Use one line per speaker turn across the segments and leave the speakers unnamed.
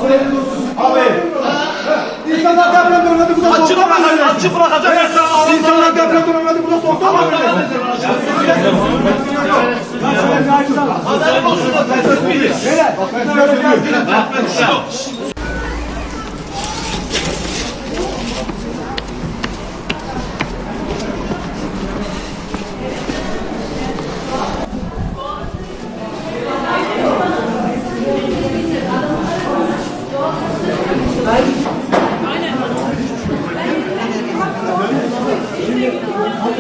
Abi. İnsanlar depremden oynadı burada soğukta mı oynadı?
Açık bırakacak.
İnsanlar depremden oynadı burada soğukta mı oynadı?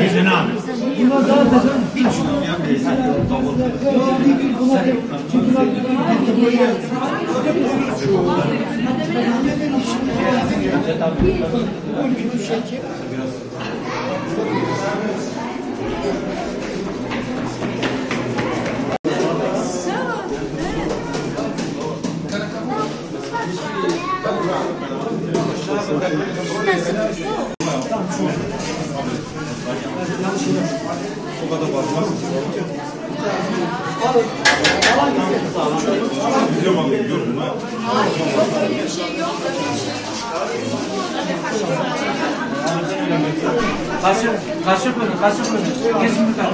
Yüzüne abi.
O kadar bakmaz. Biliyorum abi, biliyorum.
Öyle bir şey yok.
Kaşık önü. Kesin bir tane.